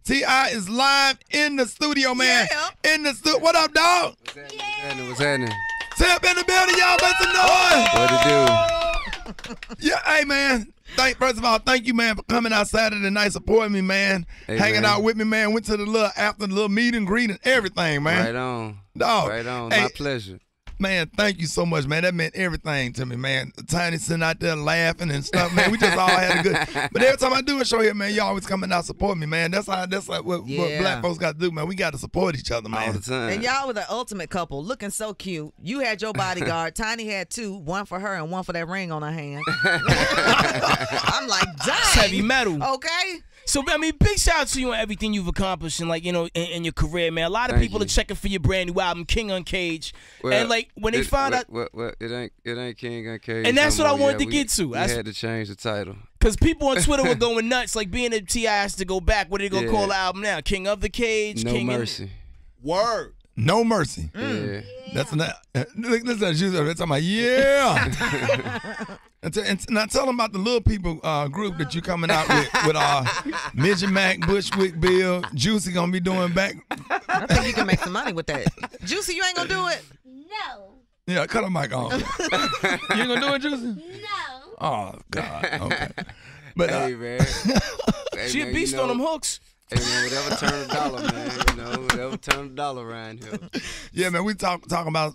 T.I. is live in the studio, man. Yeah. In the studio. What up, dog? What's happening? Tip in the building, y'all. Make some noise. What it do? Yeah, hey, man. First of all, thank you, man, for coming out Saturday night, supporting me, man. Hey, hanging out with me, man. Went to the after the little meet and greet and everything, man. Right on. Dog. Right on. Hey, my pleasure. Man, thank you so much, man. That meant everything to me, man. Tiny sitting out there laughing and stuff, man. We just all had a good. But every time I do a show here, man, you always coming out support me, man. That's like what black folks got to do, man. We got to support each other, man. All the time. And y'all were the ultimate couple, looking so cute. You had your bodyguard. Tiny had two, one for her and one for that ring on her hand. I'm like, dang. It's heavy metal. Okay. So, I mean, big shout out to you on everything you've accomplished and, like, you know, in your career, man. A lot of people are checking for your brand new album, King Uncaged. Well, and, like, when they find out. Well, it ain't King Uncaged. And that's what I wanted to get to. We had to change the title. Because people on Twitter were going nuts, like, being that T.I. has to go back. What are they going to call the album now? King of the Cage? No King Mercy. Word. No Mercy. Yeah. That's not. Listen to you. They're talking about, yeah. And now tell them about the little people group that you coming out with Midget Mac, Bushwick Bill, Juicy gonna be doing back. I think you can make some money with that. Juicy, you ain't gonna do it? No. Yeah, cut her mic on. You ain't gonna do it, Juicy? No. Oh God. Okay. But hey man, she a beast on them hooks. Hey man, whatever turn a dollar, man. You know, whatever turn a dollar around here. Yeah, man, we talking about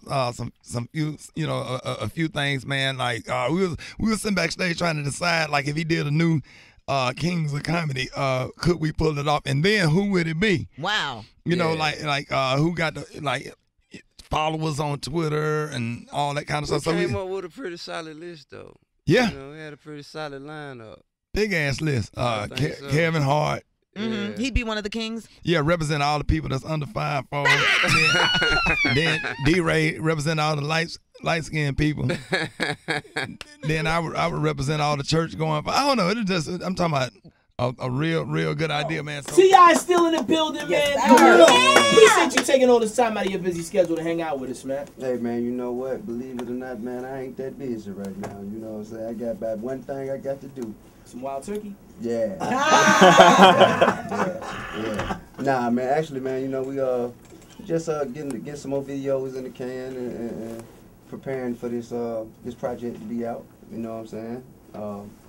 some few, you know, a few things, man. Like we was sitting backstage trying to decide, like, if he did a new Kings of Comedy, could we pull it off? And then who would it be? Wow. You know, like who got the followers on Twitter and all that kind of stuff. We So came up with a pretty solid list, though. Yeah. You know, we had a pretty solid lineup. Big ass list. So. Kevin Hart. Mm-hmm. He'd be one of the kings. Yeah, represent all the people that's under 5'4". then D-Ray represent all the light skinned people. Then I would represent all the church going. I don't know. I'm talking about a real good idea, man. So, T.I. still in the building, man. Appreciate you taking all this time out of your busy schedule to hang out with us, man. Hey, man, you know what? Believe it or not, man, I ain't that busy right now. You know what I'm saying? I got about one thing I got to do. Some wild turkey? Yeah. yeah. Nah, man. Actually, man, you know, we just getting some more videos in the can and preparing for this project to be out. You know what I'm saying?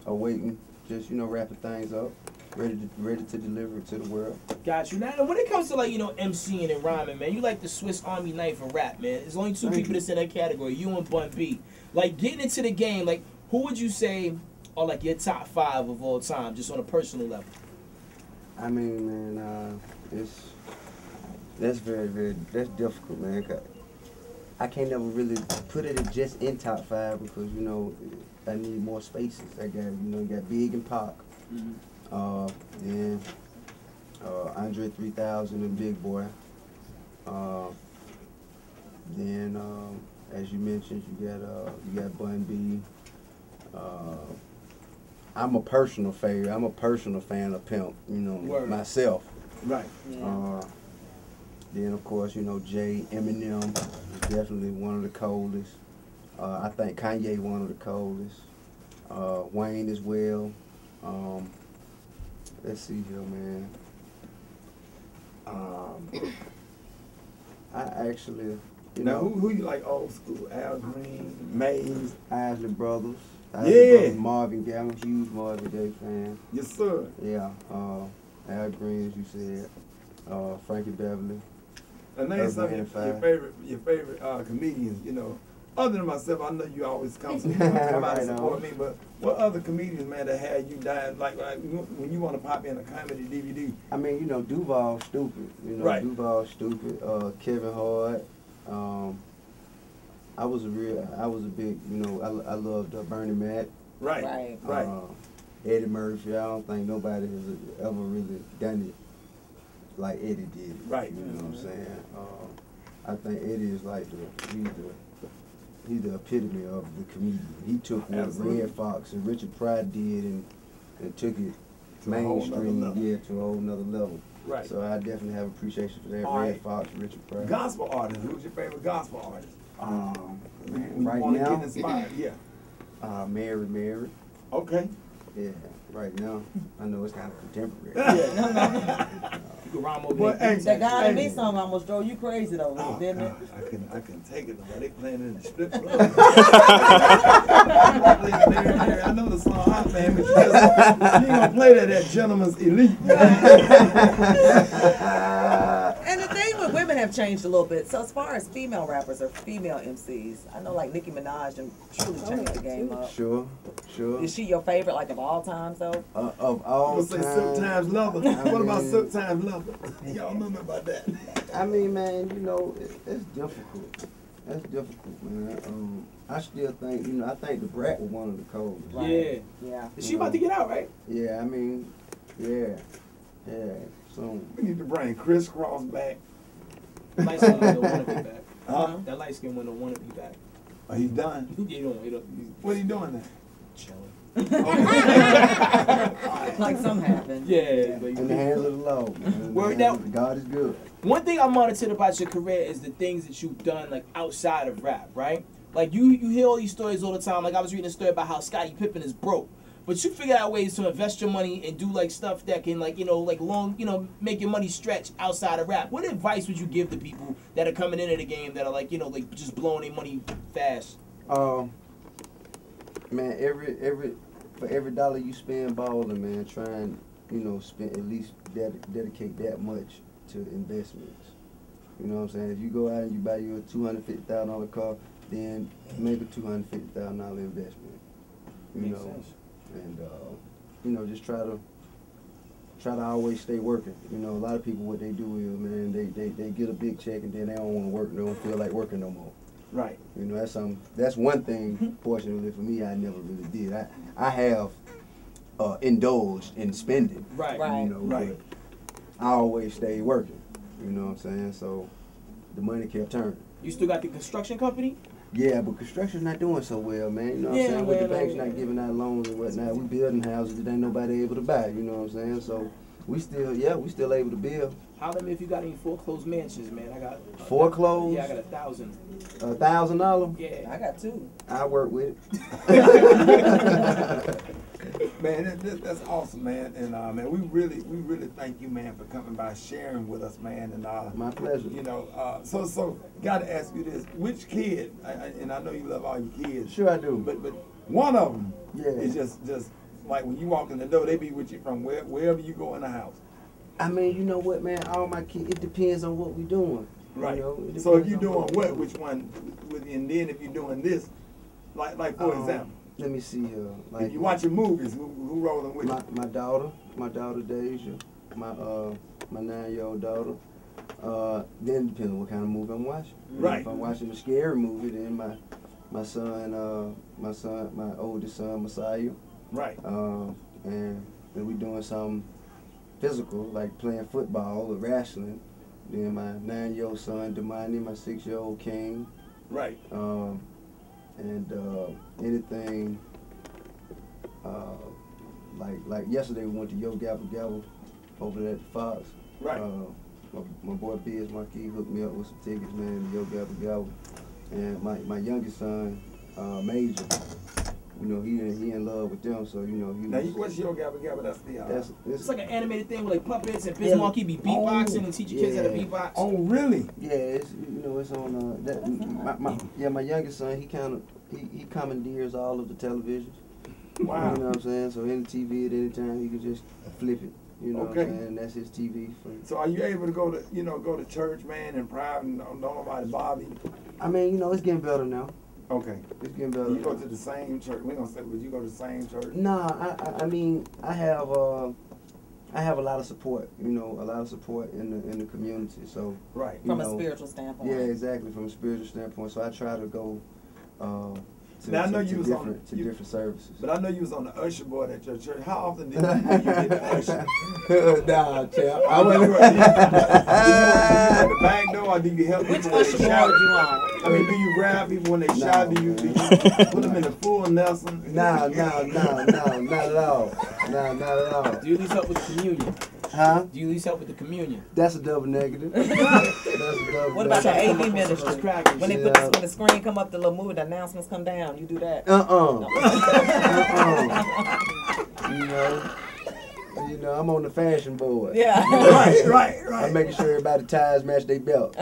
Awaiting, just, you know, wrapping things up, ready to deliver it to the world. Got you. Now, when it comes to, like, you know, MCing and rhyming, man, you like the Swiss Army knife of rap, man. There's only two people that's in that category, you and Bun B. Like, getting into the game, like, who would you say are, like, your top 5 of all time, just on a personal level? I mean, man, that's very that's difficult, man. I can't never really put it just in top 5 because, you know, I need more spaces. I got, you know, you got Big and Pac, then Andre 3000 and Big Boy. Then, as you mentioned, you got Bun B. I'm a personal favorite. I'm a personal fan of Pimp, you know, myself. Right. Yeah. Then, of course, you know, Jay, Eminem is definitely one of the coldest. I think Kanye one of the coldest. Wayne as well. Let's see here, man. I actually, you know. Who you like old school? Al Green, Maze, Isley Brothers. Marvin Gaye. I'm a huge Marvin Gaye fan. Yes, sir. Yeah. Al Green, as you said. Frankie Beverly. And name some of your favorite comedians, you know. Other than myself, I know you always come out and support me, but what other comedians, man, that had you dying, like when you want to pop in a comedy DVD? I mean, you know, Duval Stupid. You know, Duval Stupid. Kevin Hart. I was a big, you know, I loved Bernie Mac. Right. Eddie Murphy. I don't think nobody has ever really done it like Eddie did. Right. You know what I'm saying? I think Eddie is like he's the epitome of the comedian. He took what Red Fox and Richard Pryor did and took it mainstream, to a whole nother level. Right. So I definitely have appreciation for that. Red Fox, Richard Pryor. Gospel artist. Who's your favorite gospel artist? Right now, get inspired. Yeah. Mary. Okay. Yeah. right now. I know it's kind of contemporary. You can rhyme over there. That God in Me song almost drove you crazy though, didn't it? I can take it though. They playing in the strip club. I know the song Hot Man, but you ain't gonna play that at Gentleman's Elite. And the thing with women have changed a little bit. So as far as female rappers or female MCs, I know like Nicki Minaj and truly changed the game up. Sure. Is she your favorite, like of all time though? Of all time. Silk Times Leather. What about Silk Times Leather? Y'all know nothing about that. I mean, man, you know, it's difficult. That's difficult, man. I still think, you know, I think the Brat was one of the coldest. Right. Yeah. Is she about to get out, right? Yeah, I mean, yeah. So we need to bring Crisscross back. Light skin one don't want to be back. That light skin one don't want to be back. Oh, he's done. What are you doing now? Chilling. Like something happened. Yeah. In the hands of the Lord. Word out. God is good. One thing I monitored about your career is the things that you've done like outside of rap, right? Like you hear all these stories all the time. Like I was reading a story about how Scottie Pippen is broke. But you figure out ways to invest your money and do like stuff that can like, long, make your money stretch outside of rap. What advice would you give to people that are coming into the game that are like, like just blowing their money fast? Man, for every dollar you spend balling, man, try and, spend at least dedicate that much to investments. You know what I'm saying? If you go out and you buy you a $250,000 car, then make a $250,000 investment. Makes sense. And just try to always stay working. A lot of people, what they do is, man, they get a big check and then they don't want to work. They don't feel like working no more. Right. That's one thing. Fortunately for me, I never really did. I have indulged in spending. Right. But I always stayed working. You know what I'm saying? So the money kept turning. You still got the construction company? Yeah, but construction's not doing so well, man. You know what I'm saying? With the banks not giving out loans and whatnot, we building houses that ain't nobody able to buy. You know what I'm saying? So we still able to build. Holler at me if you got any foreclosed mansions, man. I got foreclosed. Yeah, I got 1,000. $1,000? Yeah, I got 2. I work with it. Man, that's awesome, man. And man, we really thank you, man, for coming by, sharing with us, man. And my pleasure. So gotta ask you this: which kid? And I know you love all your kids. Sure, I do. But one of them is just like when you walk in the door, they be with you from wherever you go in the house. I mean, you know what, man? All my kids. It depends on what we doing. Right. So if you're doing what? Which one? And then if you're doing this, like for example. Let me see. If you watching movies, who rolling with you? My daughter Deja, my 9-year-old daughter. Then it depends on what kind of movie I'm watching. Right. If I'm watching a scary movie, then my oldest son, Messiah. Right. And we doing something physical, like playing football or wrestling. Then my 9-year-old son, Damani, my 6-year-old King. Right. And anything like yesterday we went to Yo Gabba Gabba over there at the Fox. Right. My boy Biz Marquis hooked me up with some tickets, man, to Yo Gabba Gabba. And my youngest son, Major, he in love with them, so he what's Yo Gabba Gabba? That's the it's like an animated thing with like puppets and Biz Marquis be beatboxing and teaching kids how to beatbox. Oh really? Yeah, it's on my youngest son, he commandeers all of the televisions. Wow. You know what I'm saying? So any TV at any time he can just flip it. You know what I'm saying? That's his TV. So are you able to go to church, man, in private and don't nobody bother you? I mean, it's getting better now. Okay. It's getting better. You go to the same church. We gonna say, would you go to the same church? Nah, I mean, I have a lot of support. A lot of support in the community. So right. From a spiritual standpoint. Yeah, exactly. From a spiritual standpoint. So I try to go to different services. But I know you was on the usher board at your church. How often did you get the usher? Nah, champ. I wasn't. Did you at the back door, or do you help people? Which usher board you on? I mean, do you grab people when they shout? Do you put them in the full Nelson? Nah, not at all. Nah, not at all. Do you at least help with the communion? Huh? Do you at least help with the communion? That's a double negative. What about the AV ministry? When they when the screen come up, the little movie, the announcements come down. You do that? You know, I'm on the fashion board. Yeah. Right. I'm making sure everybody ties match their belt.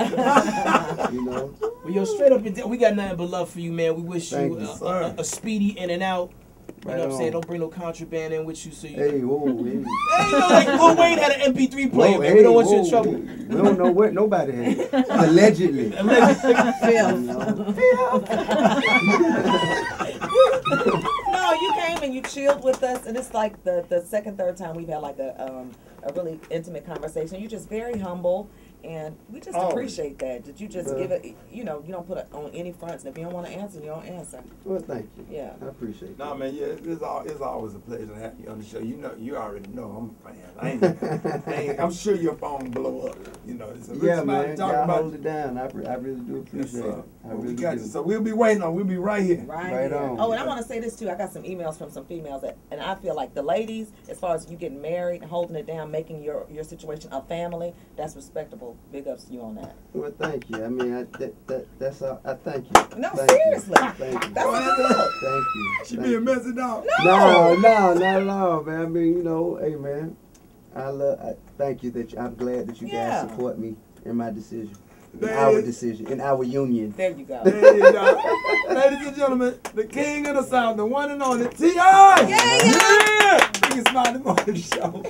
You know. Well, yo, straight up, we got nothing but love for you, man. We wish Thank you you, a speedy in and out. You know what I'm saying? on. Don't bring no contraband in with you. So you, Hey, whoa, hey. Hey, you know, like Lil Wayne had an MP3 player, Whoa, man. We don't want you in whoa, trouble. We don't know what nobody had. Allegedly. No, you came and you chilled with us, and it's like the second, third time we've had like a really intimate conversation. You're just very humble, and we just appreciate that. Did you just give it? You know, you don't put it on any fronts, and if you don't want to answer, you don't answer. Well, thank you. Yeah, I appreciate that. Nah, man, yeah, it's always a pleasure to have you on the show. You know, you already know I'm a fan. I'm sure your phone blow up. You know, it's a Yeah, man. talk Y'all about hold it down. I really do appreciate it. I we really got do. you. So we'll be waiting on. We'll be right here. right Right here. on. Oh, and I want to say this too. I got some emails from some females and I feel like the ladies, as far as you getting married and holding it down, making your situation a family, that's respectable. Big ups to you on that. Well, thank you. I mean, that's all. I thank you. No, Thank seriously. You. Thank you. That's a good look. Thank you. She Thank be a you. messy dog. No, not at all, man. I mean, you know, hey, man. Thank you I'm glad that you guys support me in my decision. In our decision. In our union. There you go. There you go. Ladies and gentlemen, the king of the South, the one and only T.I. Yeah! Biggest Smiley Morning Show.